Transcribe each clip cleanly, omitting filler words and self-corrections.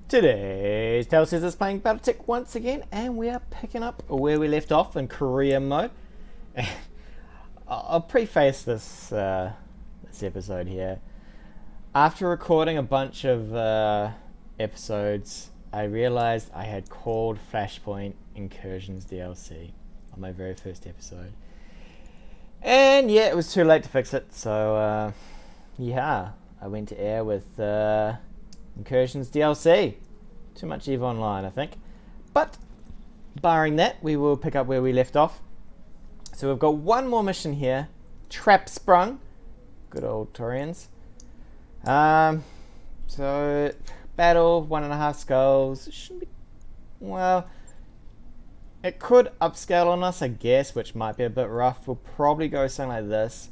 Today's Tale says is playing BattleTech once again, and we are picking up where we left off in career mode. I'll preface this episode here. After recording a bunch of episodes, I realized I had called Flashpoint Incursions DLC on my very first episode. And yeah, it was too late to fix it, so yeah, I went to air with Incursions DLC. Too much EVE Online, I think. But, barring that, we will pick up where we left off. So we've got one more mission here. Trap Sprung. Good old Torians. So, battle, 1.5 skulls. Shouldn't be... Well, it could upscale on us, I guess, which might be a bit rough. We'll probably go something like this.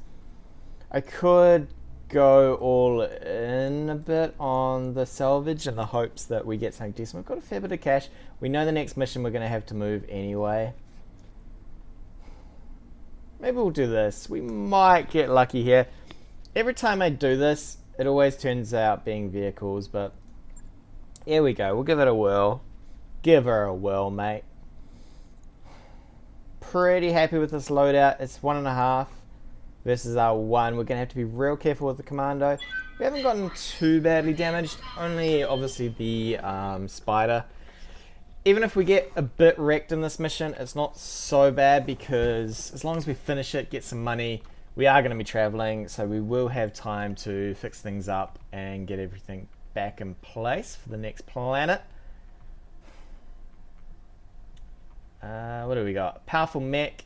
I could go all in a bit on the salvage in the hopes that we get something decent. We've got a fair bit of cash. We know the next mission we're going to have to move anyway. Maybe we'll do this. We might get lucky here. Every time I do this, it always turns out being vehicles, but here we go. We'll give it a whirl. Give her a whirl, mate. Pretty happy with this loadout. It's 1.5 versus our 1. We're going to have to be real careful with the commando. We haven't gotten too badly damaged. Only, obviously, the spider. Even if we get a bit wrecked in this mission, it's not so bad because as long as we finish it, get some money, we are going to be traveling, so we will have time to fix things up and get everything back in place for the next planet. What do we got? Powerful mech.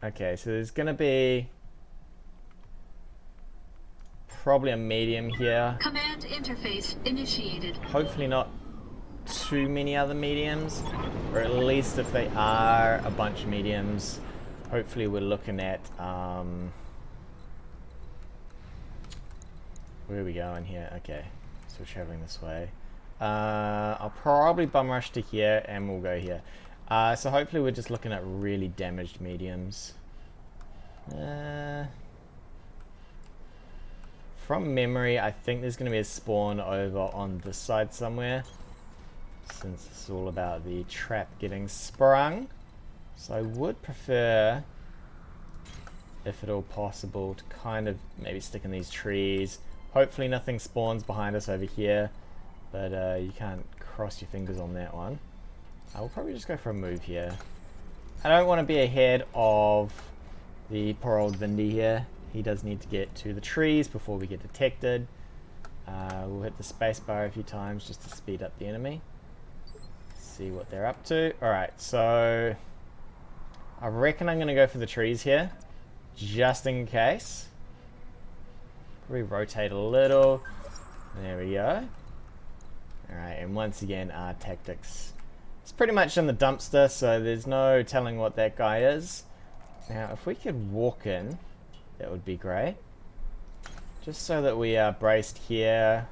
Okay, so there's going to be probably a medium here. Command interface initiated. Hopefully not too many other mediums, or at least if they are a bunch of mediums, hopefully we're looking at where are we going here? Okay, so we're traveling this way. I'll probably bum rush to here and we'll go here. So hopefully we're just looking at really damaged mediums. From memory, I think there's going to be a spawn over on this side somewhere, since it's all about the trap getting sprung. So I would prefer, if at all possible, to kind of maybe stick in these trees. Hopefully nothing spawns behind us over here, but you can't cross your fingers on that one. I will probably just go for a move here. I don't want to be ahead of the poor old Vindy here. He does need to get to the trees before we get detected. We'll hit the spacebar a few times just to speed up the enemy. See what they're up to. Alright, so I reckon I'm going to go for the trees here, just in case. Probably rotate a little. There we go. Alright, and once again, our tactics. It's pretty much in the dumpster, so there's no telling what that guy is. Now, if we could walk in, that would be great. Just so that we are braced here.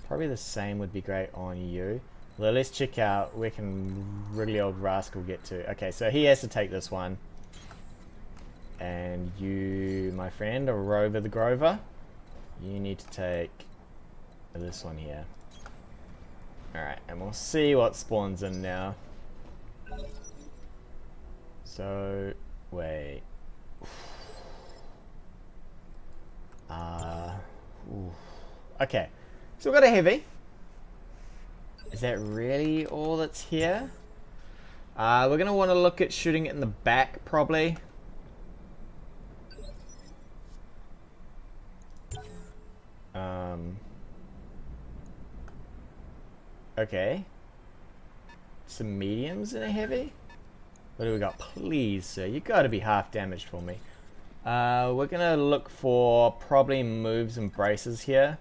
Probably the same would be great on you. Well, let's check out where can Wriggly Old Rascal get to. Okay, so he has to take this one. And you, my friend, or Rover the Grover, you need to take this one here. Alright, and we'll see what spawns in now. So, wait. Okay, so we've got a heavy. Is that really all that's here? We're going to want to look at shooting it in the back, probably. Okay. Some mediums and a heavy? What do we got? Please, sir, you got to be half damaged for me. We're going to look for probably moves and braces here.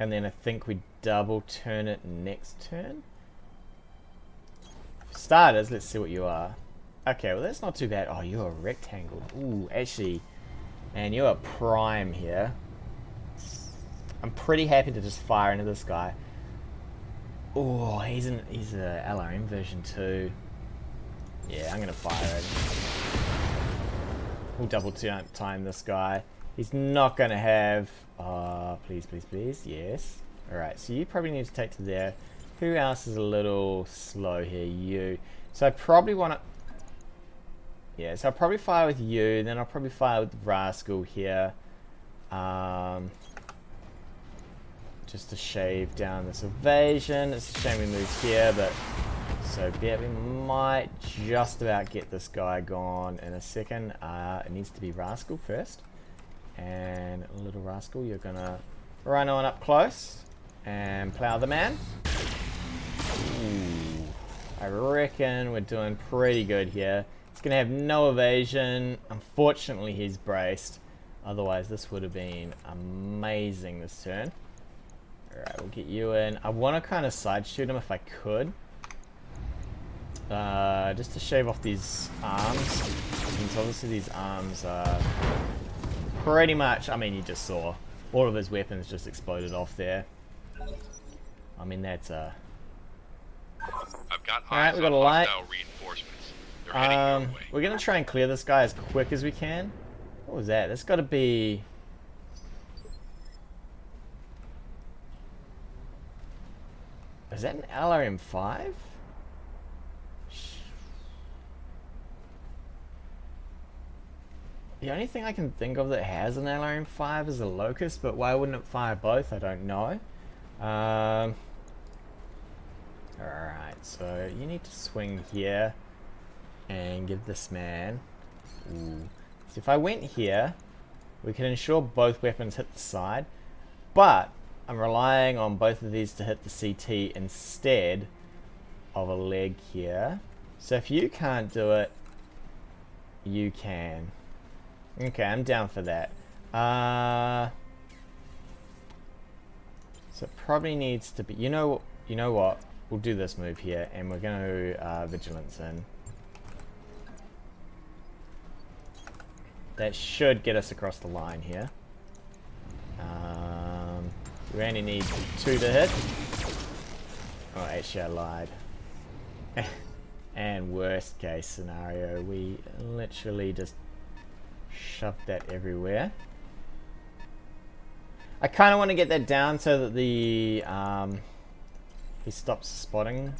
And then I think we double turn it next turn. For starters, let's see what you are. Okay, well that's not too bad. Oh, you're a rectangle. Ooh, actually, man, you are prime here. I'm pretty happy to just fire into this guy. Oh, he's a LRM version 2. Yeah, I'm gonna fire it. We'll double time this guy. He's not going to have... please, please, please. Yes. Alright, so you probably need to take to there. Who else is a little slow here? You. So I probably want to... Yeah, so I'll probably fire with you. Then I'll probably fire with Rascal here. Just to shave down this evasion. It's a shame we moved here, but... So be it, we might just about get this guy gone in a second. It needs to be Rascal first. And little Rascal, you're gonna run on up close and plow the man. Ooh, I reckon we're doing pretty good here. He's gonna have no evasion. Unfortunately, he's braced. Otherwise, this would have been amazing this turn. Alright, we'll get you in. I want to kind of side shoot him if I could. Just to shave off these arms. Since obviously these arms are pretty much, I mean, you just saw all of his weapons just exploded off there. I mean, that's I've got Alright, we got a light. Reinforcements. They're heading your way. We're gonna try and clear this guy as quick as we can. What was that? That's got to be... Is that an LRM-5? The only thing I can think of that has an LRM-5 is a Locust, but why wouldn't it fire both? I don't know. Alright, so you need to swing here and give this man... Ooh. So if I went here, we can ensure both weapons hit the side, but I'm relying on both of these to hit the CT instead of a leg here. So if you can't do it, you can. Okay, I'm down for that. So it probably needs to be... You know what? We'll do this move here, and we're going to Vigilance in. That should get us across the line here. We only need 2 to hit. Oh, actually I lied. And worst case scenario, we literally just shoved that everywhere. I kind of want to get that down so that the he stops spotting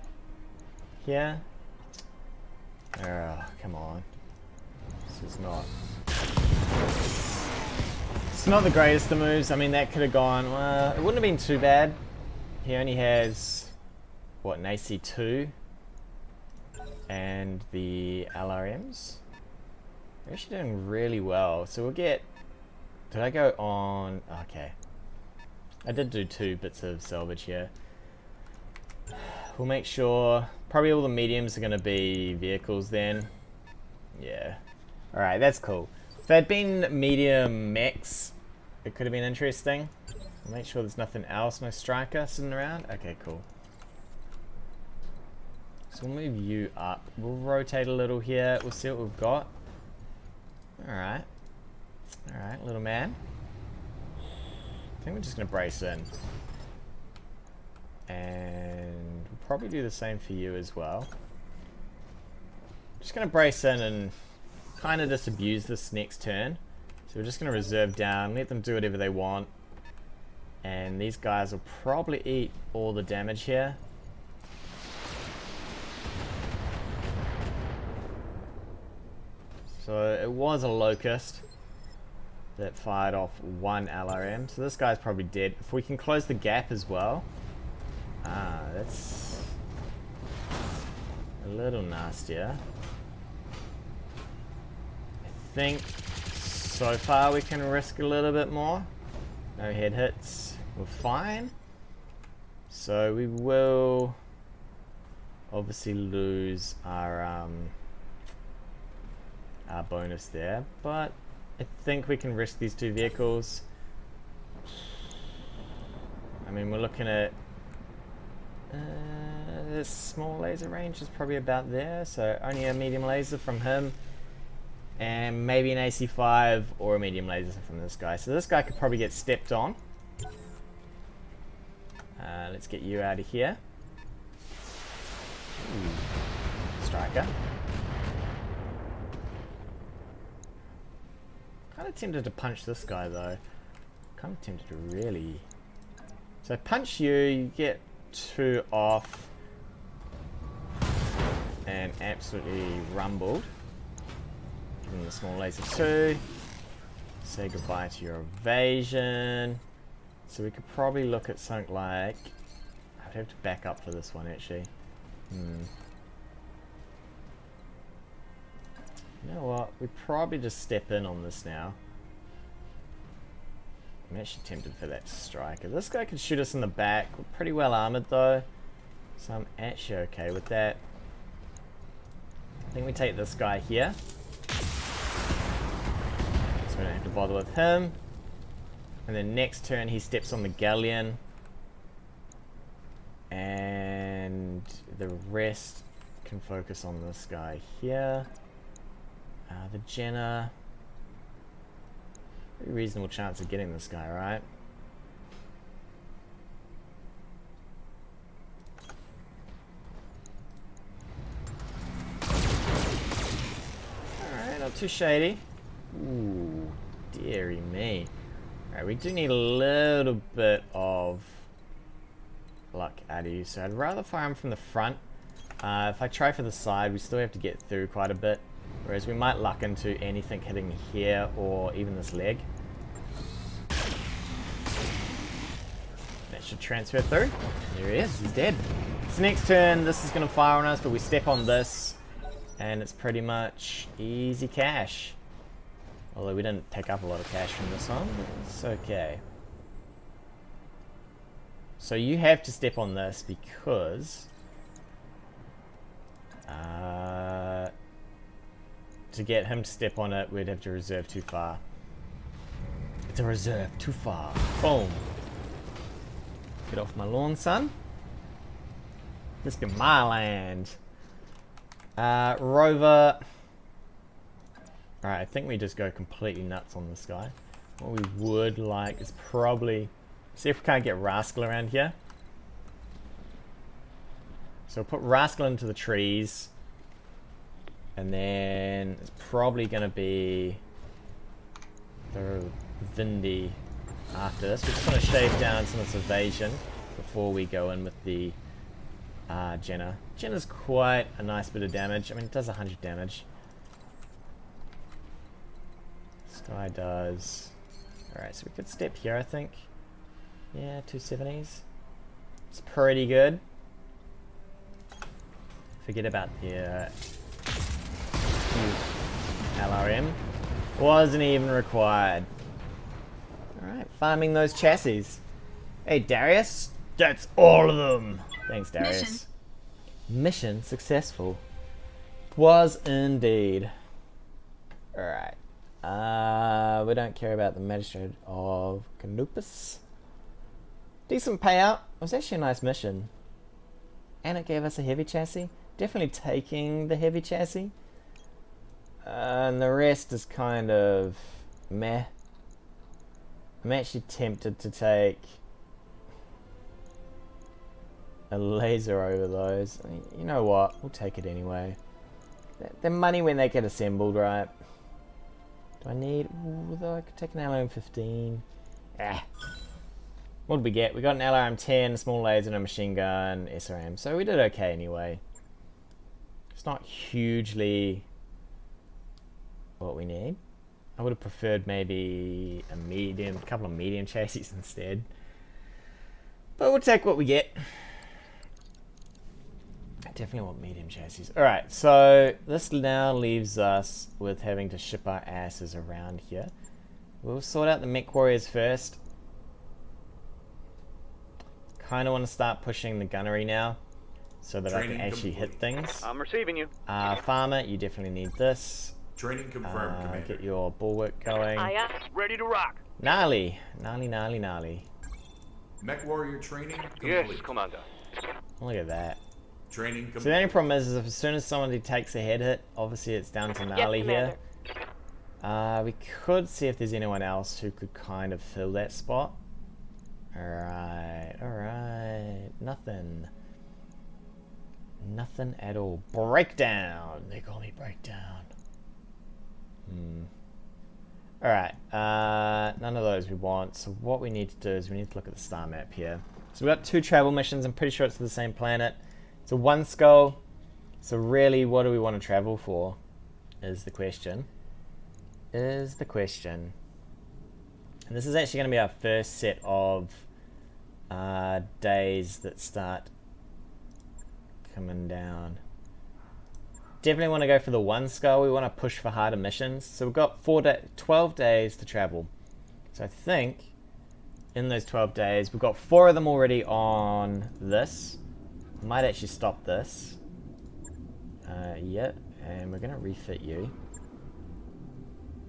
here. Oh, come on. This is not... It's not the greatest of moves. I mean, that could have gone... it wouldn't have been too bad. He only has... What, an AC2? And the LRMs? We're actually doing really well. So we'll get... Did I go on... Okay. I did do 2 bits of salvage here. We'll make sure... Probably all the mediums are going to be vehicles then. Yeah. Alright, that's cool. If they'd been medium mechs, it could have been interesting. Make sure there's nothing else, no striker sitting around. Okay, cool. So we'll move you up. We'll rotate a little here. We'll see what we've got. Alright. Alright, little man. I think we're just going to brace in. And we'll probably do the same for you as well. Just going to brace in and kind of just abuse this next turn. So we're just going to reserve down, let them do whatever they want. And these guys will probably eat all the damage here. So it was a Locust that fired off 1 LRM. So this guy's probably dead. If we can close the gap as well. That's a little nastier. I think so far we can risk a little bit more. No head hits. We're fine. So we will obviously lose our bonus there, but I think we can risk these 2 vehicles. I mean, we're looking at this small laser range is probably about there, so only a medium laser from him, and maybe an AC5 or a medium laser from this guy. So this guy could probably get stepped on. Let's get you out of here. Ooh. Striker. Kind Kind of tempted to punch this guy though. Kind of tempted to really. So punch you, you get 2 off. And absolutely rumbled. Give him the small laser 2. Say goodbye to your evasion. So we could probably look at something like... I'd have to back up for this one actually. You know what? We probably just step in on this now. I'm actually tempted for that striker. This guy could shoot us in the back. We're pretty well armored though. So I'm actually okay with that. I think we take this guy here. So we don't have to bother with him. And then next turn he steps on the galleon. And the rest can focus on this guy here. The Jenner. Pretty reasonable chance of getting this guy, right? Alright, not too shady. Ooh, dearie me. Alright, we do need a little bit of luck out of you, so I'd rather fire him from the front. If I try for the side, we still have to get through quite a bit. Whereas we might luck into anything hitting here or even this leg. That should transfer through. There he is, he's dead. So next turn, this is going to fire on us, but we step on this. And it's pretty much easy cash. Although we didn't pick up a lot of cash from this one, but it's okay. So you have to step on this because... to get him to step on it, we'd have to reserve too far. It's a reserve too far. Boom. Get off my lawn, son. This be my land. Rover. Alright, I think we just go completely nuts on this guy. What we would like is probably... See if we can't get Rascal around here. So we'll put Rascal into the trees. And then it's probably going to be the Vindy after this. We just want to shave down some of this evasion before we go in with the Jenner. Jenner's quite a nice bit of damage. I mean, it does 100 damage. This guy does... Alright, so we could step here, I think. Yeah, 270s. It's pretty good. Forget about the... LRM wasn't even required. Alright, farming those chassis. Hey Darius, that's all of them. Thanks Darius. Mission successful. Was indeed. Alright. We don't care about the Magistrate of Canopus. Decent payout. It was actually a nice mission. And it gave us a heavy chassis. Definitely taking the heavy chassis. And the rest is kind of meh. I'm actually tempted to take a laser over those. I mean, you know what? We'll take it anyway. They're money when they get assembled, right? Do I need... Ooh, though I could take an LRM 15. What did we get? We got an LRM 10, a small laser, and a machine gun, SRM. So we did okay anyway. It's not hugely... what we need. I would have preferred maybe a couple of medium chassis instead. But we'll take what we get. I definitely want medium chassis. Alright, so this now leaves us with having to ship our asses around here. We'll sort out the MechWarriors first. Kind of want to start pushing the gunnery now, so that I can actually hit things. I'm receiving you. Farmer, you definitely need this. Training confirmed, Commander. Get your bulwark going. Ready to rock. Gnarly. Gnarly, gnarly, gnarly. MechWarrior training complete. Yes, Commander. Look at that. Training complete. So the only problem is if as soon as somebody takes a head hit, obviously it's down to gnarly here. We could see if there's anyone else who could kind of fill that spot. Alright, alright. Nothing. Nothing at all. Breakdown. They call me Breakdown. Alright, none of those we want. So what we need to do is we need to look at the star map here. So we've got 2 travel missions. I'm pretty sure it's to the same planet. It's a 1 skull. So really, what do we want to travel for? Is the question. And this is actually going to be our first set of days that start coming down. Definitely want to go for the 1 skull. We want to push for harder missions. So we've got 12 days to travel. So I think in those 12 days, we've got 4 of them already on this. Might actually stop this. Yeah, and we're going to refit you.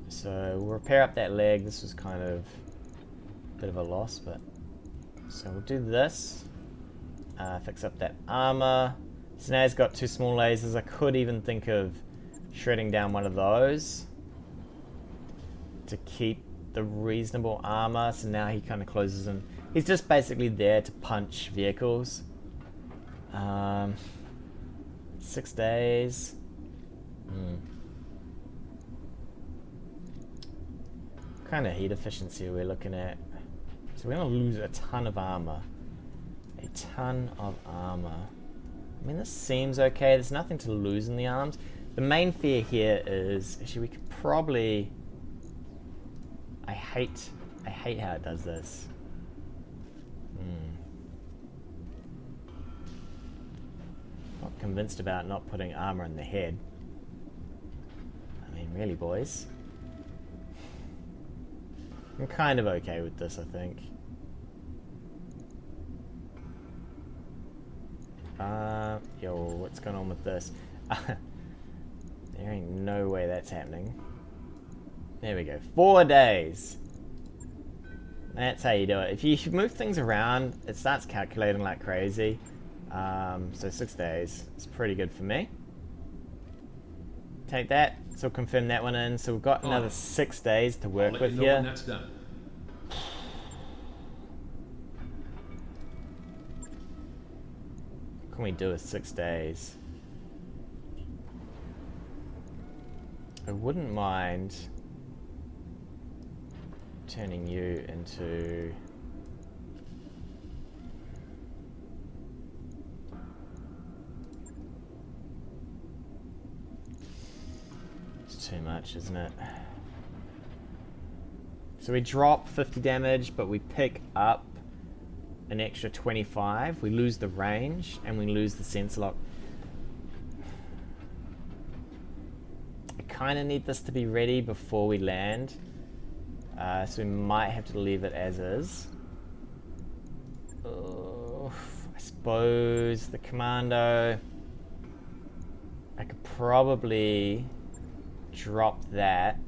So we'll repair up that leg. This was kind of a bit of a loss, but so we'll do this. Fix up that armor. So now he's got 2 small lasers. I could even think of shredding down one of those to keep the reasonable armor. So now he kind of closes in. He's just basically there to punch vehicles. 6 days. Kind of heat efficiency we're looking at. So we're going to lose a ton of armor. A ton of armor. I mean, this seems okay. There's nothing to lose in the arms. The main fear here is, actually, we could probably... I hate how it does this. Not convinced about not putting armor in the head. I mean, really, boys. I'm kind of okay with this, I think. Yo, what's going on with this? There ain't no way that's happening. There we go. 4 days. That's how you do it. If you move things around, it starts calculating like crazy. So 6 days. It's pretty good for me. Take that. So we'll confirm that one in. So we've got another 6 days to work with here. That's done. What can we do with 6 days? I wouldn't mind turning you into... It's too much, isn't it? So we drop 50 damage, but we pick up an extra 25. We lose the range, and we lose the sensor lock. I kind of need this to be ready before we land. So we might have to leave it as is. I suppose the commando... I could probably drop that,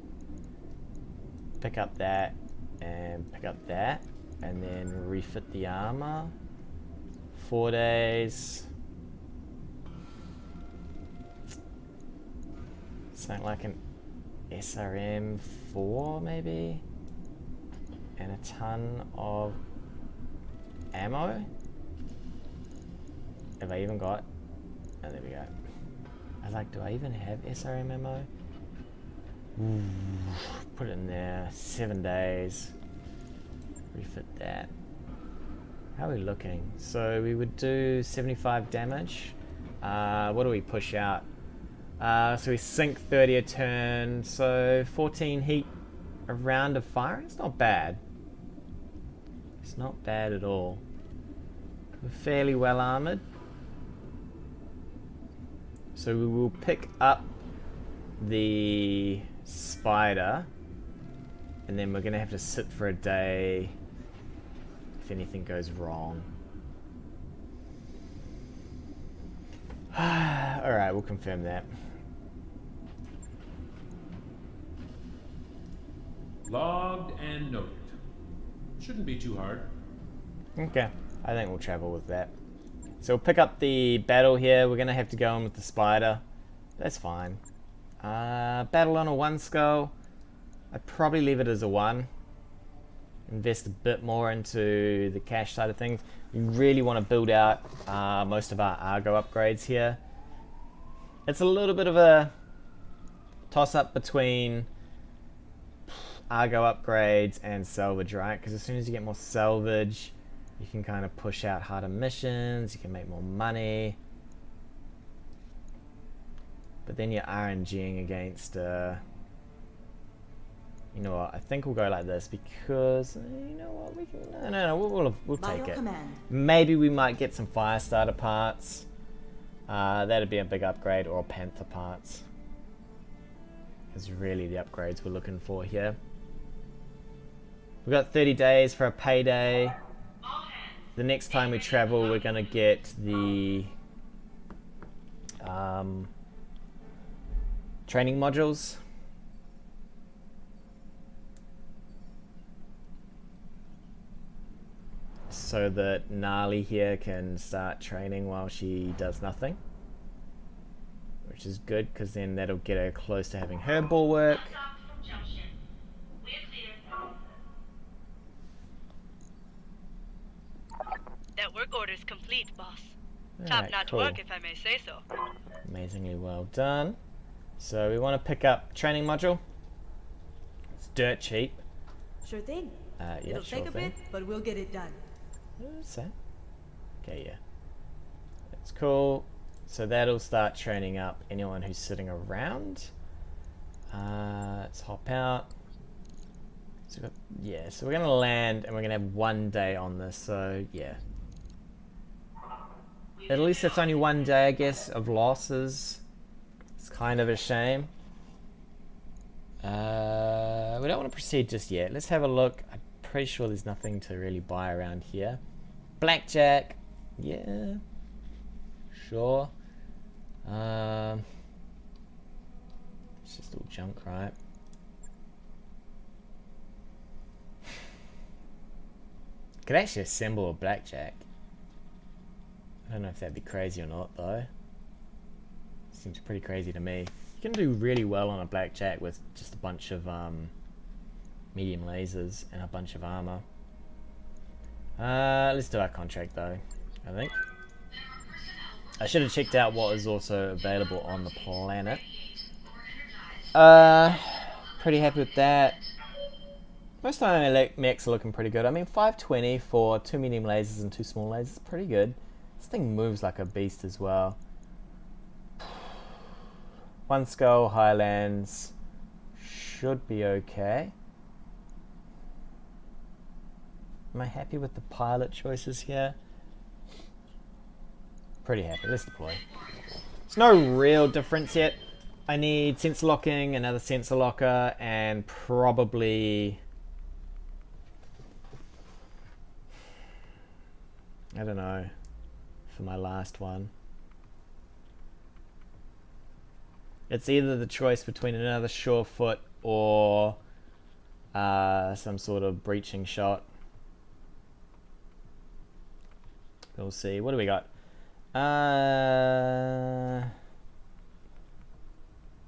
pick up that, and pick up that, and then refit the armor. 4 days. Something like an SRM 4 maybe, and a ton of ammo. Have I even got? Oh, there we go. I was like, do I even have SRM ammo? Ooh, put it in there. 7 days. Refit that. How are we looking? So we would do 75 damage. What do we push out? So we sink 30 a turn. So 14 heat a round of fire. It's not bad. It's not bad at all. We're fairly well armored. So we will pick up the spider, and then we're gonna have to sit for a day if anything goes wrong. Alright, we'll confirm that. Logged and noted. Shouldn't be too hard. Okay, I think we'll travel with that. So we'll pick up the battle here. We're gonna have to go in with the spider. That's fine. Battle on a 1 skull. I'd probably leave it as a 1. Invest a bit more into the cash side of things. We really want to build out most of our Argo upgrades here. It's a little bit of a toss-up between Argo upgrades and salvage, right? Because as soon as you get more salvage, you can kind of push out harder missions, you can make more money. But then you're RNGing against, you know what, I think we'll go like this because, you know what, we can, no, we'll take it. Command. Maybe we might get some fire starter parts. That'd be a big upgrade, or panther parts. Is really the upgrades we're looking for here. We've got 30 days for a payday. The next time we travel, we're gonna get the training modules. So that Gnarly here can start training while she does nothing. Which is good, because then that'll get her close to having her bulwark. That work order's complete, boss. Alright, Top-notch cool. work, if I may say so. Amazingly well done. So we want to pick up training module. It's dirt cheap. Sure thing. Yeah, It'll sure take a thing. bit, but we'll get it done. Okay, yeah. That's cool. So that'll start training up anyone who's sitting around. Let's hop out. So so we're gonna land and we're gonna have 1 day on this, so yeah. At least it's only 1 day, I guess, of losses. It's kind of a shame. We don't want to proceed just yet. Let's have a look. I'm pretty sure there's nothing to really buy around here. Blackjack. Yeah. Sure. It's just all junk, right? Could actually assemble a blackjack. I don't know if that'd be crazy or not, though. Seems pretty crazy to me. You can do really well on a blackjack with just a bunch of medium lasers and a bunch of armor. Let's do our contract, though, I think. I should have checked out what is also available on the planet. Pretty happy with that. Most of my mechs are looking pretty good. I mean, 520 for 2 medium lasers and 2 small lasers is pretty good. This thing moves like a beast as well. 1 skull, Highlands. Should be okay. Am I happy with the pilot choices here? Pretty happy. Let's deploy. There's no real difference yet. I need sensor locking, another sensor locker, and probably... I don't know. For my last one. It's either the choice between another surefoot or some sort of breaching shot. We'll see. What do we got?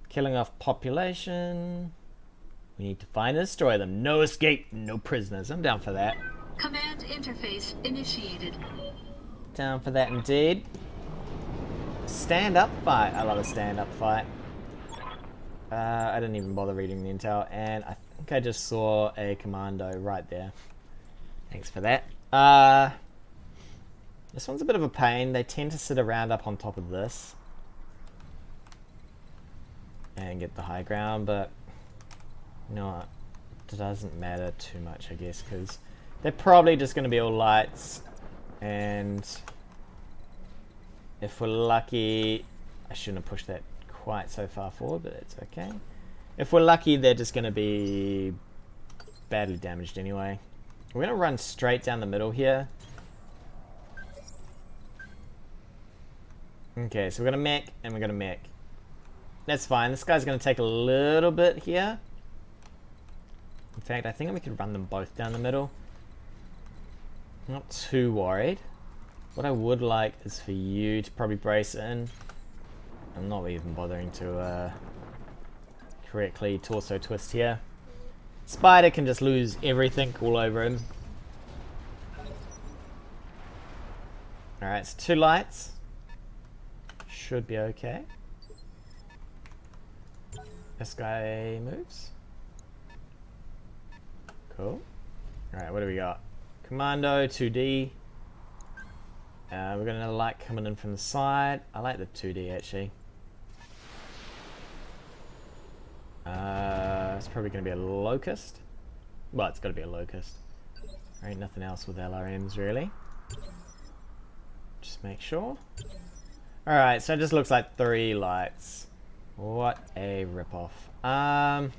Killing off population. We need to find and destroy them. No escape, no prisoners. I'm down for that. Command interface initiated. Down for that indeed. Stand up fight. I love a stand up fight. I didn't even bother reading the intel, and I think I just saw a commando right there. Thanks for that. This one's a bit of a pain. They tend to sit around up on top of this and get the high ground, but you know what? It doesn't matter too much, I guess, because they're probably just going to be all lights, and if we're lucky, I shouldn't have pushed that quite so far forward, but it's okay. If we're lucky, they're just going to be badly damaged anyway. We're going to run straight down the middle here. Okay, so we're going to mech, and we're going to mech. That's fine. This guy's going to take a little bit here. In fact, I think we could run them both down the middle. I'm not too worried. What I would like is for you to probably brace in. I'm not even bothering to correctly torso twist here. Spider can just lose everything all over him. Alright, so 2 lights. Should be okay. This guy moves. Cool. Alright, what do we got? Commando, 2D. We've got another light coming in from the side. I like the 2D actually. It's probably going to be a locust. Well, it's got to be a locust. There ain't nothing else with LRMs really. Just make sure. Alright, so it just looks like 3 lights. What a ripoff.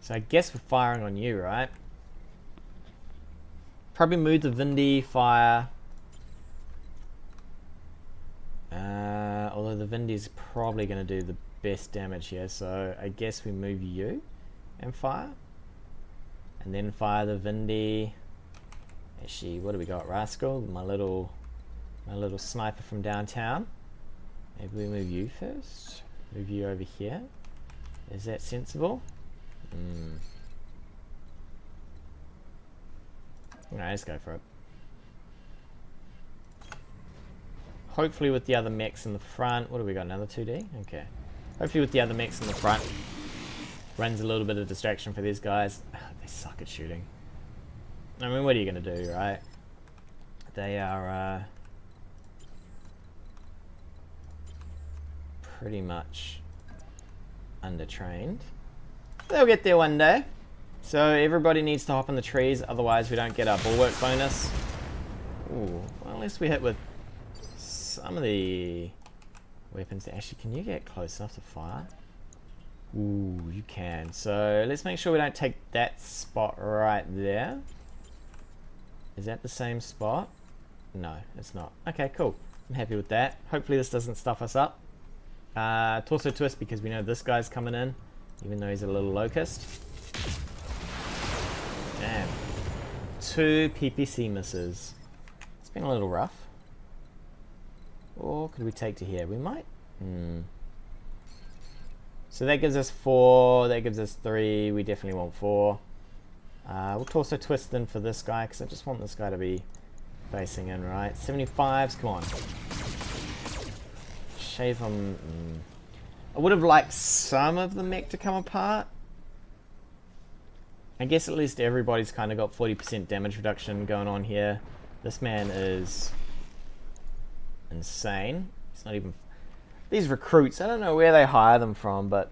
So I guess we're firing on you, right? Probably move the Vindy fire. Although the Vindy's probably going to do the best damage here, so I guess we move you and fire. And then fire the Vindy. Actually, what do we got? Rascal, my little sniper from downtown. Maybe we move you first. Move you over here. Is that sensible? Alright, let's go for it. Hopefully with the other mechs in the front. What do we got? Another 2D? Okay. Hopefully with the other mechs in the front. Runs a little bit of distraction for these guys. They suck at shooting. I mean, what are you going to do, right? They are pretty much undertrained. They'll get there one day. So everybody needs to hop in the trees, otherwise we don't get our bulwark bonus. Ooh, well, unless we hit with some of the weapons. Actually, can you get close enough to fire? Ooh, you can. So let's make sure we don't take that spot right there. Is that the same spot? No, it's not. Okay, cool. I'm happy with that. Hopefully this doesn't stuff us up. Torso twist, because we know this guy's coming in, even though he's a little locust. Damn. 2 PPC misses. It's been a little rough. Or could we take to here? We might. So that gives us 4. That gives us 3. We definitely want 4. We'll torso twist in for this guy, because I just want this guy to be facing in, right? 75s, come on. Shave them. I would have liked some of the mech to come apart. I guess at least everybody's kind of got 40% damage reduction going on here. This man is insane. It's not even... These recruits, I don't know where they hire them from, but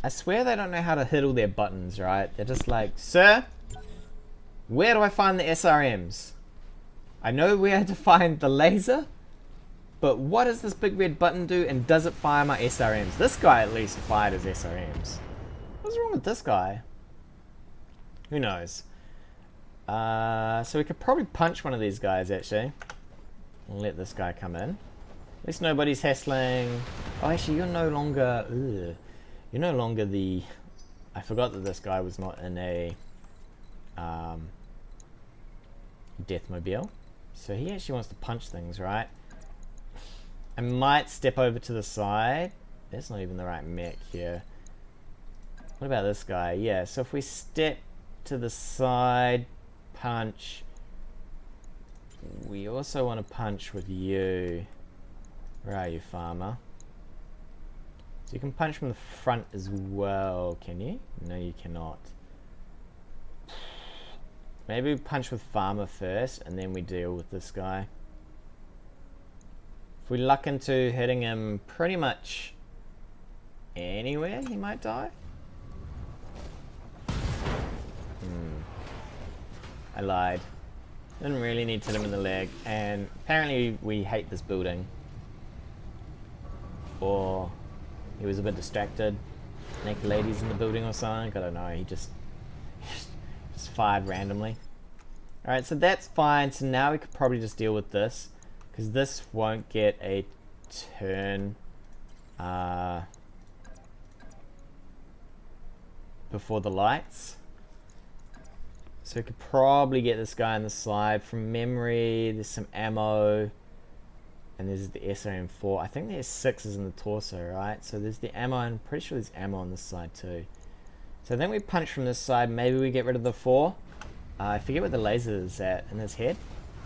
I swear they don't know how to hit all their buttons, right? They're just like, sir, where do I find the SRMs? I know where to find the laser, but what does this big red button do, and does it fire my SRMs? This guy at least fired his SRMs. What's wrong with this guy? Who knows? So we could probably punch one of these guys, actually. And let this guy come in. At least nobody's hassling. Oh, actually, you're no longer... Ugh. You're no longer the... I forgot that this guy was not in a... Deathmobile. So he actually wants to punch things, right? I might step over to the side. That's not even the right mech here. What about this guy? Yeah, so if we step to the side, punch. We also want to punch with you. Where are you, farmer? So you can punch from the front as well, can you? No, you cannot. Maybe we punch with farmer first, and then we deal with this guy. If we luck into hitting him pretty much anywhere, he might die. I lied. Didn't really need to hit him in the leg, and apparently we hate this building. Or he was a bit distracted. Naked ladies in the building or something. I don't know. He just fired randomly. Alright, so that's fine. So now we could probably just deal with this, because this won't get a turn before the lights. So we could probably get this guy on the side. From memory, there's some ammo. And there's the SRM4. I think there's 6s in the torso, right? So there's the ammo, and I'm pretty sure there's ammo on this side too. So then we punch from this side. Maybe we get rid of the 4. I forget where the laser is at. In his head?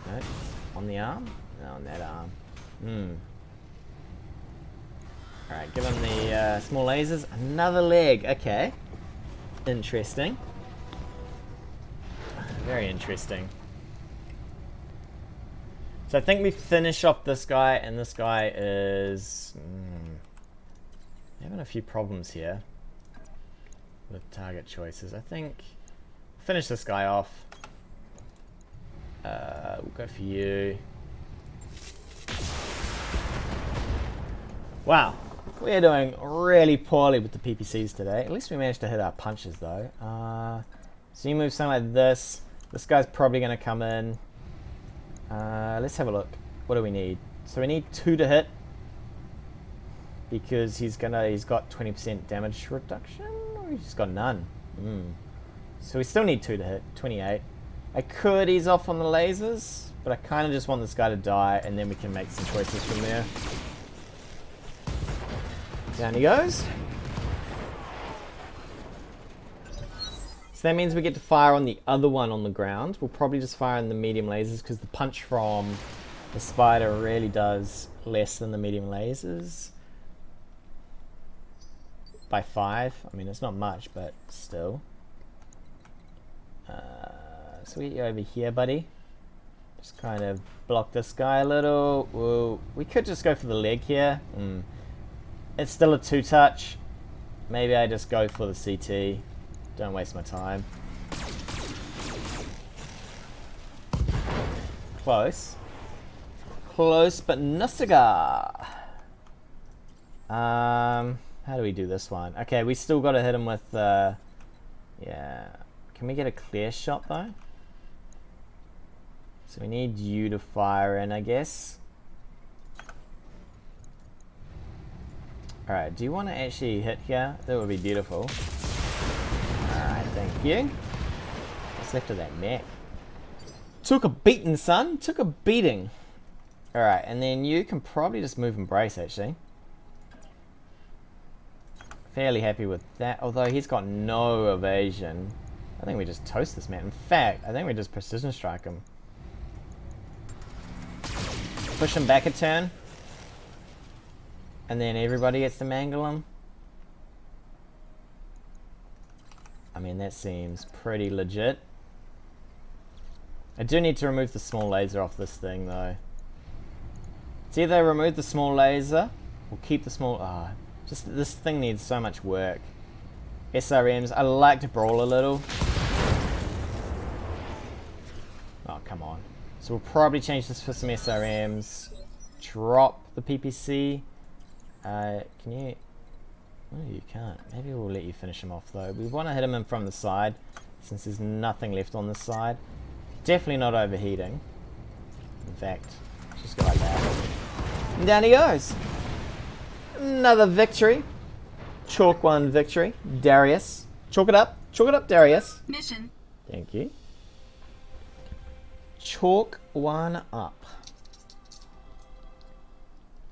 No. On the arm? No, on that arm. Alright, give him the small lasers. Another leg. Okay. Interesting. Very interesting. So I think we finish off this guy, and this guy is having a few problems here with target choices. I think finish this guy off. We'll go for you. Wow, we are doing really poorly with the PPCs today. At least we managed to hit our punches though. So you move something like this. This guy's probably going to come in. Let's have a look. What do we need? So we need 2 to hit because he's got 20% damage reduction, or he's got none. So we still need 2 to hit. 28. I could ease off on the lasers, but I kind of just want this guy to die, and then we can make some choices from there. Down he goes. So that means we get to fire on the other one on the ground. We'll probably just fire on the medium lasers because the punch from the spider really does less than the medium lasers. By 5. I mean, it's not much, but still. So we get you over here, buddy. Just kind of block this guy a little. Whoa. We could just go for the leg here. It's still a 2-touch. Maybe I just go for the CT. Don't waste my time. Close. Close, but no cigar. How do we do this one? Okay, we still got to hit him with, yeah. Can we get a clear shot, though? So we need you to fire in, I guess. Alright, do you want to actually hit here? That would be beautiful. Alright, thank you. What's left of that mech? Took a beating, son. Took a beating. Alright, and then you can probably just move and brace, actually. Fairly happy with that. Although he's got no evasion. I think we just toast this man. In fact, I think we just precision strike him. Push him back a turn. And then everybody gets to mangle him. I mean, that seems pretty legit. I do need to remove the small laser off this thing, though. It's either remove the small laser or keep the small... just this thing needs so much work. SRMs, I like to brawl a little. Oh, come on. So we'll probably change this for some SRMs. Drop the PPC. Can you... Oh, you can't. Maybe we'll let you finish him off, though. We want to hit him in from the side, since there's nothing left on this side. Definitely not overheating. In fact, just go like that. And down he goes. Another victory. Chalk 1 victory. Darius. Chalk it up. Chalk it up, Darius. Mission. Thank you. Chalk 1 up.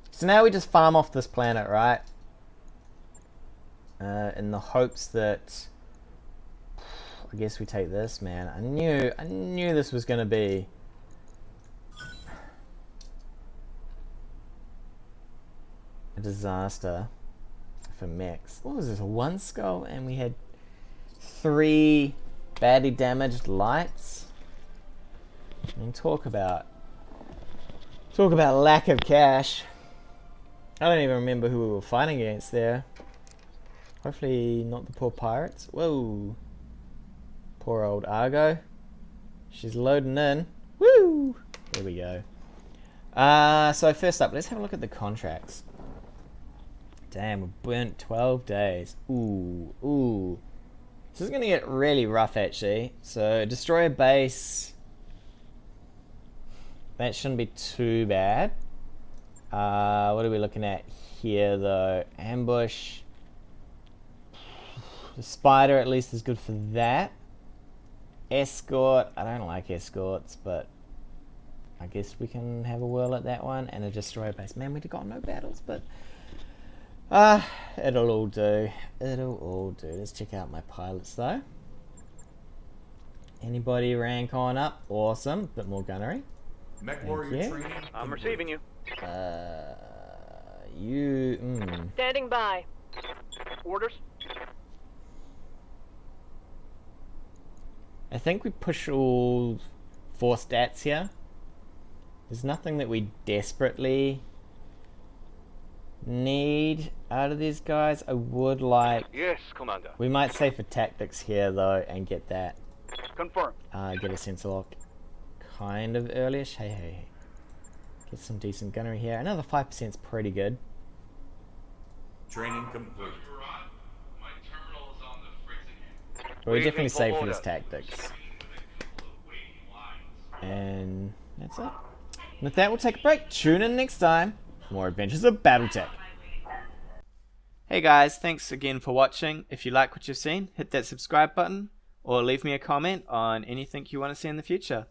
So now we just farm off this planet, right? In the hopes that... I guess we take this, man. I knew this was going to be... a disaster for mechs. What was this? 1 skull, and we had 3 badly damaged lights. I mean, talk about lack of cash. I don't even remember who we were fighting against there. Hopefully not the poor pirates. Whoa. Poor old Argo. She's loading in. Woo! There we go. So first up, let's have a look at the contracts. Damn, we burnt 12 days. Ooh, ooh. This is going to get really rough, actually. So, destroy a base. That shouldn't be too bad. What are we looking at here, though? Ambush. The spider, at least, is good for that. Escort. I don't like escorts, but I guess we can have a whirl at that one. And a destroyer base. Man, we've got no battles, but... it'll all do. It'll all do. Let's check out my pilots, though. Anybody rank on up? Awesome. Bit more gunnery. MechWarrior training. I'm receiving you. Standing by. Orders. I think we push all 4 stats here. There's nothing that we desperately need out of these guys. I would like... Yes, Commander. We might save for tactics here though and get that. Confirm. Get a sensor lock kind of earlyish. Hey. Get some decent gunnery here. Another 5% is pretty good. Training complete. My terminal is on the freezing. But we definitely Waiting for save for order. his tactics. And that's it. And with that, we'll take a break. Tune in next time for more adventures of BattleTech. Hey guys, thanks again for watching. If you like what you've seen, hit that subscribe button or leave me a comment on anything you want to see in the future.